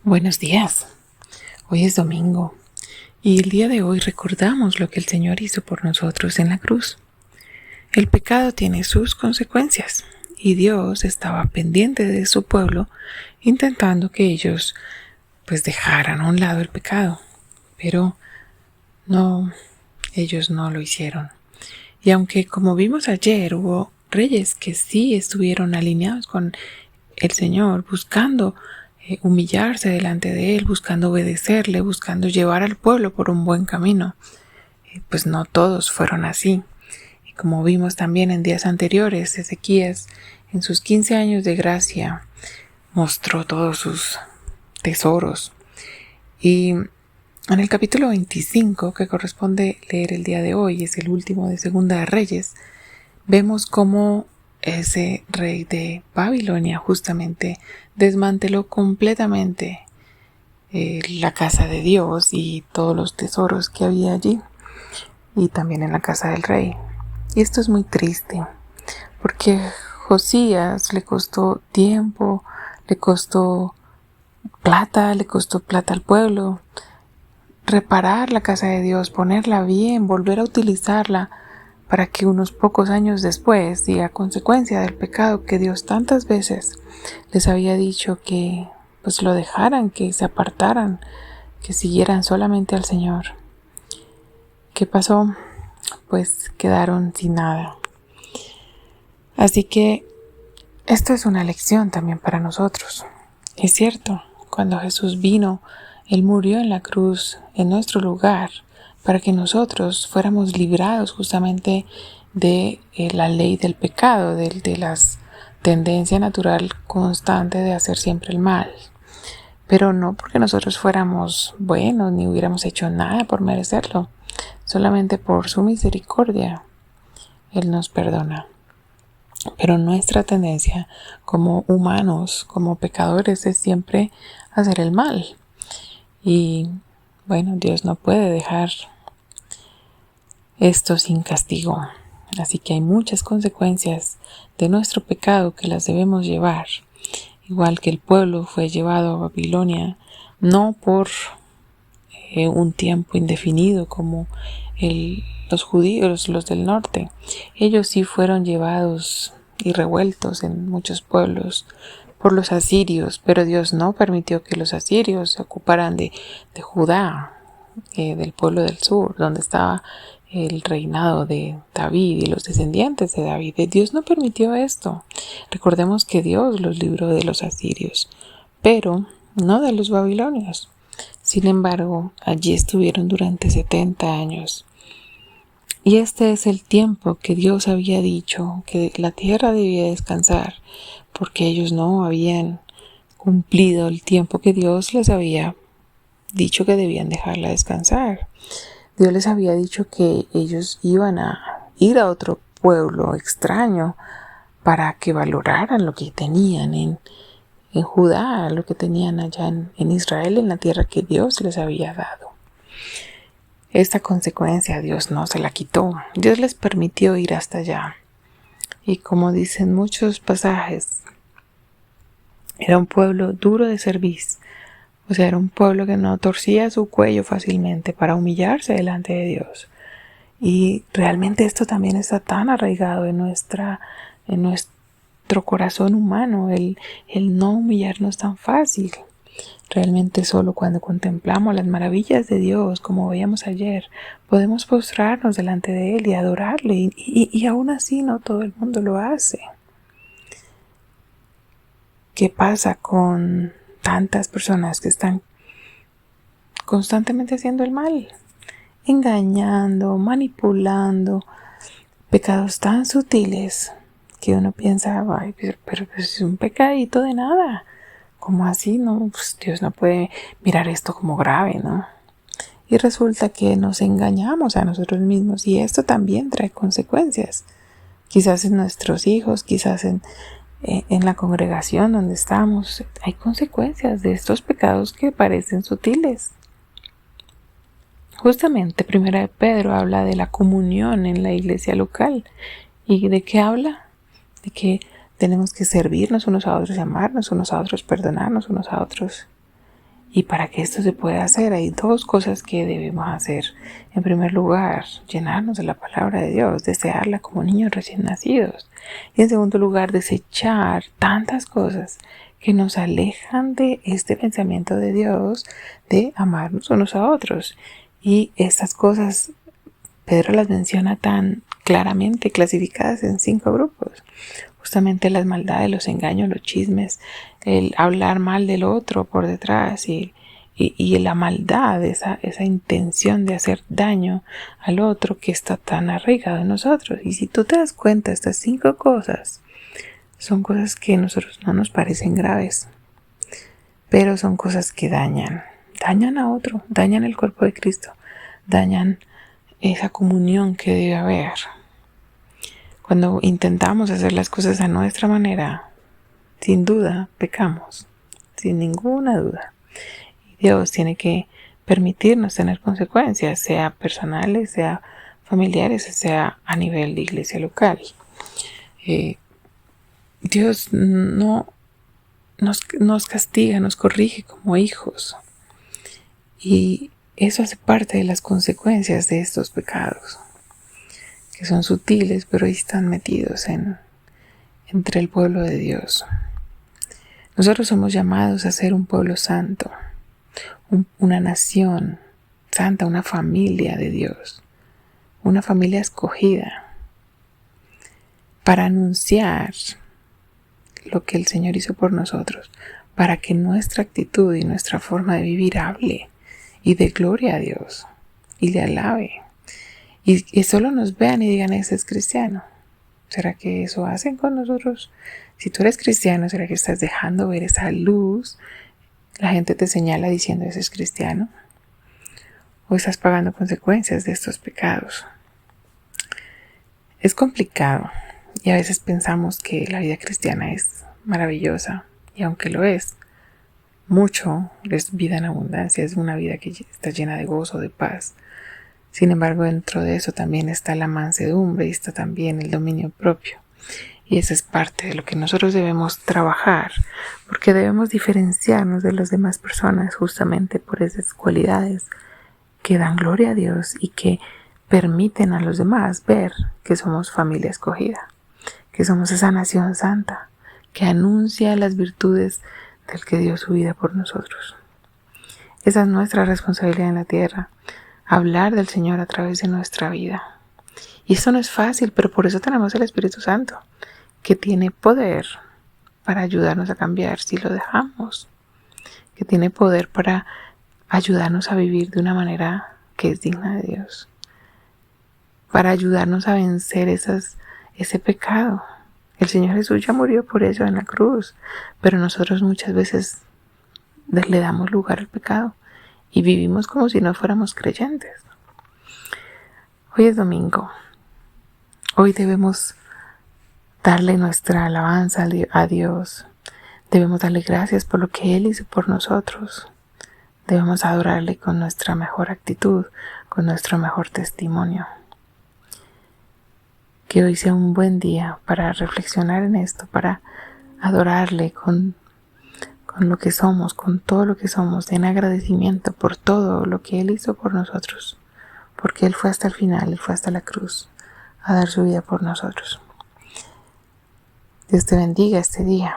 Buenos días. Hoy es domingo y el día de hoy recordamos lo que el Señor hizo por nosotros en la cruz. El pecado tiene sus consecuencias y Dios estaba pendiente de su pueblo intentando que ellos dejaran a un lado el pecado, pero ellos no lo hicieron. Y aunque, como vimos ayer, hubo reyes que sí estuvieron alineados con el Señor, buscando humillarse delante de Él, buscando obedecerle, buscando llevar al pueblo por un buen camino, pues no todos fueron así. Y como vimos también en días anteriores, Ezequías, en sus 15 años de gracia, mostró todos sus tesoros. Y en el capítulo 25, que corresponde leer el día de hoy, es el último de Segunda de Reyes, vemos cómo ese rey de Babilonia justamente desmanteló completamente la casa de Dios y todos los tesoros que había allí, y también en la casa del rey. Y esto es muy triste, porque Josías le costó tiempo, le costó plata al pueblo, reparar la casa de Dios, ponerla bien, volver a utilizarla, para que unos pocos años después, y a consecuencia del pecado que Dios tantas veces les había dicho que lo dejaran, que se apartaran, que siguieran solamente al Señor. ¿Qué pasó? Pues quedaron sin nada. Así que esto es una lección también para nosotros. Es cierto, cuando Jesús vino, Él murió en la cruz en nuestro lugar, para que nosotros fuéramos librados justamente de la ley del pecado, de la tendencia natural constante de hacer siempre el mal. Pero no porque nosotros fuéramos buenos ni hubiéramos hecho nada por merecerlo, solamente por su misericordia Él nos perdona. Pero nuestra tendencia como humanos, como pecadores, es siempre hacer el mal. Y bueno, Dios no puede dejar esto sin castigo. Así que hay muchas consecuencias de nuestro pecado que las debemos llevar. Igual que el pueblo fue llevado a Babilonia, no por un tiempo indefinido como los judíos, los del norte. Ellos sí fueron llevados y revueltos en muchos pueblos por los asirios, pero Dios no permitió que los asirios se ocuparan de Judá, del pueblo del sur, donde estaba el reinado de David y los descendientes de David. Dios no permitió esto. Recordemos que Dios los libró de los asirios, pero no de los babilonios. Sin embargo, allí estuvieron durante 70 años. Y este es el tiempo que Dios había dicho que la tierra debía descansar, porque ellos no habían cumplido el tiempo que Dios les había dicho que debían dejarla descansar. Dios les había dicho que ellos iban a ir a otro pueblo extraño para que valoraran lo que tenían en Judá, lo que tenían allá en Israel, en la tierra que Dios les había dado. Esta consecuencia Dios no se la quitó. Dios les permitió ir hasta allá. Y como dicen muchos pasajes, era un pueblo duro de cerviz. O sea, era un pueblo que no torcía su cuello fácilmente para humillarse delante de Dios. Y realmente esto también está tan arraigado en nuestro corazón humano, el no humillarnos tan fácil. Realmente solo cuando contemplamos las maravillas de Dios, como veíamos ayer, podemos postrarnos delante de Él y adorarle. Y aún así no todo el mundo lo hace. ¿Qué pasa con tantas personas que están constantemente haciendo el mal? Engañando, manipulando, pecados tan sutiles que uno piensa, ay, pero es un pecadito de nada. ¿Cómo así? No, pues Dios no puede mirar esto como grave, ¿no? Y resulta que nos engañamos a nosotros mismos, y esto también trae consecuencias. Quizás en nuestros hijos, quizás en la congregación donde estamos, hay consecuencias de estos pecados que parecen sutiles. Justamente Primera de Pedro habla de la comunión en la iglesia local. ¿Y de qué habla? De que tenemos que servirnos unos a otros y amarnos unos a otros, perdonarnos unos a otros. Y para que esto se pueda hacer, hay dos cosas que debemos hacer. En primer lugar, llenarnos de la palabra de Dios, desearla como niños recién nacidos. Y en segundo lugar, desechar tantas cosas que nos alejan de este pensamiento de Dios de amarnos unos a otros. Y estas cosas, Pedro las menciona tan claramente, clasificadas en 5 grupos. Justamente las maldades, los engaños, los chismes, el hablar mal del otro por detrás y la maldad, esa intención de hacer daño al otro que está tan arraigado en nosotros. Y si tú te das cuenta, estas 5 cosas son cosas que a nosotros no nos parecen graves, pero son cosas que dañan a otro, dañan el cuerpo de Cristo, dañan esa comunión que debe haber. Cuando intentamos hacer las cosas a nuestra manera, sin duda pecamos, sin ninguna duda. Y Dios tiene que permitirnos tener consecuencias, sea personales, sea familiares, sea a nivel de iglesia local. Dios no nos castiga, nos corrige como hijos. Y eso hace parte de las consecuencias de estos pecados, que son sutiles, pero ahí están metidos entre el pueblo de Dios. Nosotros somos llamados a ser un pueblo santo, una nación santa, una familia de Dios, una familia escogida, para anunciar lo que el Señor hizo por nosotros, para que nuestra actitud y nuestra forma de vivir hable y dé gloria a Dios y le alabe. Y que solo nos vean y digan, ese es cristiano. ¿Será que eso hacen con nosotros? Si tú eres cristiano, ¿será que estás dejando ver esa luz? La gente te señala diciendo, ese es cristiano. ¿O estás pagando consecuencias de estos pecados? Es complicado y a veces pensamos que la vida cristiana es maravillosa. Y aunque lo es, mucho es vida en abundancia. Es una vida que está llena de gozo, de paz. Sin embargo, dentro de eso también está la mansedumbre y está también el dominio propio. Y esa es parte de lo que nosotros debemos trabajar, porque debemos diferenciarnos de las demás personas justamente por esas cualidades que dan gloria a Dios y que permiten a los demás ver que somos familia escogida, que somos esa nación santa, que anuncia las virtudes del que dio su vida por nosotros. Esa es nuestra responsabilidad en la tierra. Hablar del Señor a través de nuestra vida. Y esto no es fácil, pero por eso tenemos el Espíritu Santo, que tiene poder para ayudarnos a cambiar si lo dejamos, que tiene poder para ayudarnos a vivir de una manera que es digna de Dios, para ayudarnos a vencer ese pecado. El Señor Jesús ya murió por eso en la cruz, pero nosotros muchas veces le damos lugar al pecado y vivimos como si no fuéramos creyentes. Hoy es domingo. Hoy debemos darle nuestra alabanza a Dios. Debemos darle gracias por lo que Él hizo por nosotros. Debemos adorarle con nuestra mejor actitud, con nuestro mejor testimonio. Que hoy sea un buen día para reflexionar en esto, para adorarle con lo que somos, con todo lo que somos, en agradecimiento por todo lo que Él hizo por nosotros, porque Él fue hasta el final, Él fue hasta la cruz a dar su vida por nosotros. Dios te bendiga este día.